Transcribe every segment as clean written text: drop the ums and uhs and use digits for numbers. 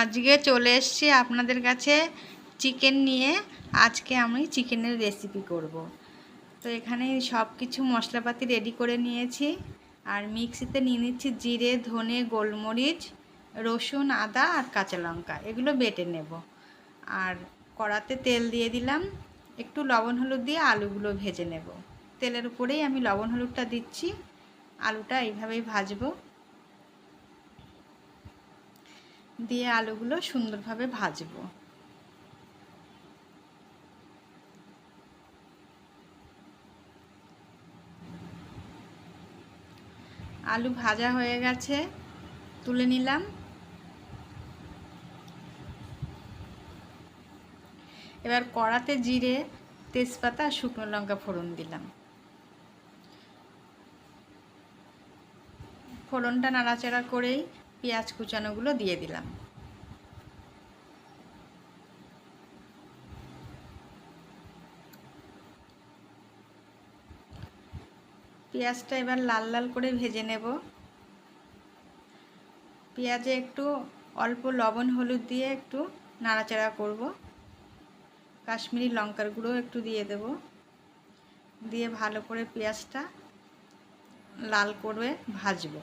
আজকে চলে এসেছি আপনাদের কাছে চিকেন নিয়ে। আজকে আমি চিকেনের রেসিপি করব। তো এখানে সব কিছু মশলাপাতি রেডি করে নিয়েছি। আর মিক্সিতে নিয়ে নিচ্ছি জিরে, ধনে, গোলমরিচ, রসুন, আদা আর কাঁচা লঙ্কা, এগুলো বেটে নেব। আর কড়াতে তেল দিয়ে দিলাম, একটু লবণ হলুদ দিয়ে আলুগুলো ভেজে নেব। তেলের উপরেই আমি লবণ হলুদটা দিচ্ছি, আলুটা এইভাবেই ভাজবো। দিয়ে আলুগুলো সুন্দরভাবে ভাজবো। আলু ভাজা হয়ে গেছে, তুলে নিলাম। এবার কড়াতে জিরে, তেজপাতা আর শুকনো লঙ্কা ফোড়ন দিলাম। ফোড়নটা নাড়াচাড়া করেই পেঁয়াজ কুচানোগুলো দিয়ে দিলাম। পেঁয়াজটা এবার লাল লাল করে ভেজে নেব। পেঁয়াজে একটু অল্প লবণ হলুদ দিয়ে একটু নাড়াচাড়া করব। কাশ্মীরি লঙ্কার গুঁড়ো একটু দিয়ে দেব। দিয়ে ভালো করে পেঁয়াজটা লাল করে ভাজবো।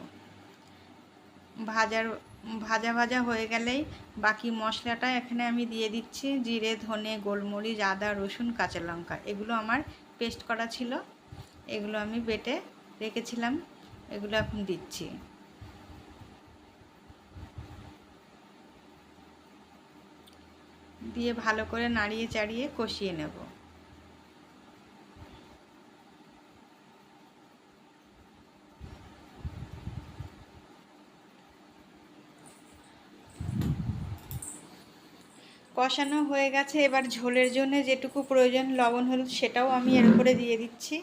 ভাজা ভাজা হয়ে গেলেই বাকি মশলাটা এখানে আমি দিয়ে দিচ্ছি। জিরে, ধনে, গোলমরিচ, আদা, রসুন, কাঁচা লঙ্কা, এগুলো আমার পেস্ট করা ছিল, এগুলো আমি বেটে রেখেছিলাম, এগুলো এখন দিচ্ছি। দিয়ে ভালো করে নাড়িয়ে চাড়িয়ে কষিয়ে নেব। কষানো হয়ে গেছে, এবার ঝোলের জন্য যেটুকু প্রয়োজন লবণ হলুদ সেটাও আমি এর উপরে দিয়ে দিচ্ছি।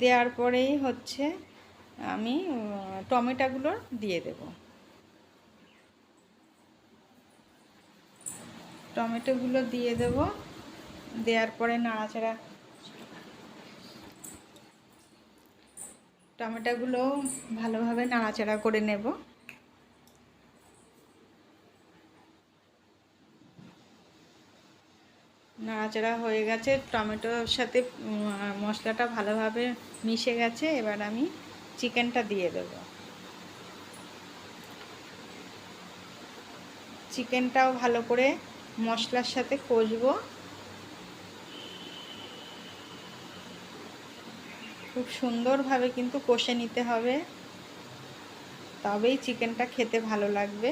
দেওয়ার পরেই হচ্ছে আমি টমেটোগুলো দিয়ে দেব। টমেটোগুলো দিয়ে দেব, দেওয়ার পরে নাড়াচাড়া, টমেটোগুলো ভালোভাবে নাড়াচাড়া করে নেব। নাড়াচাড়া হয়ে গেছে, টমেটোর সাথে মশলাটা ভালোভাবে মিশে গেছে। এবার আমি চিকেনটা দিয়ে দেব। চিকেনটাও ভালো করে মশলার সাথে কষবো। খুব সুন্দরভাবে কিন্তু কষে নিতে হবে, তবেই চিকেনটা খেতে ভালো লাগবে।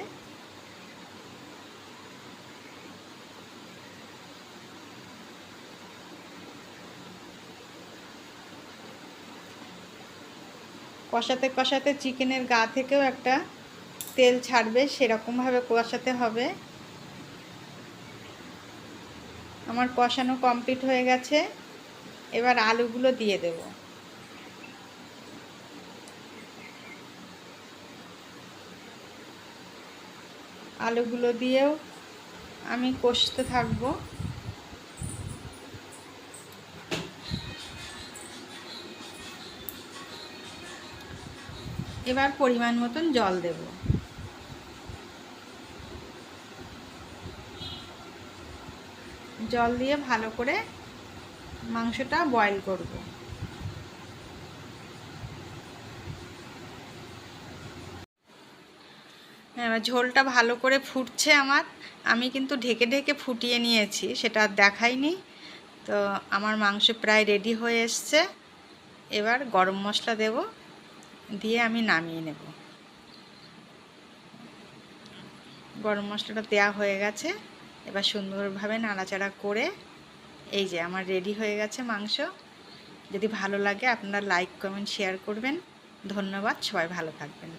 কষাতে কষাতে চিকেনের গা থেকেও একটা তেল ছাড়বে, সেরকমভাবে কষাতে হবে। আমার কষানো কমপ্লিট হয়ে গেছে, এবার আলুগুলো দিয়ে দেব। আলুগুলো দিয়েও আমি কষতে থাকবো। এবার পরিমাণ মতন জল দেব। জল দিয়ে ভালো করে মাংসটা বয়েল করব। এবার ঝোলটা ভালো করে ফুটছে আমার, আমি কিন্তু ঢেকে ঢেকে ফুটিয়ে নিয়েছি, সেটা আর দেখাইনি। তো আমার মাংস প্রায় রেডি হয়ে এসছে। এবার গরম মশলা দেব, দিয়ে আমি নামিয়ে নেব। গরম মশলাটা দেওয়া হয়ে গেছে, এবার সুন্দরভাবে নাড়াচাড়া করে এই যে আমার রেডি হয়ে গেছে মাংস। যদি ভালো লাগে আপনারা লাইক, কমেন্ট, শেয়ার করবেন। ধন্যবাদ, সবাই ভালো থাকবেন।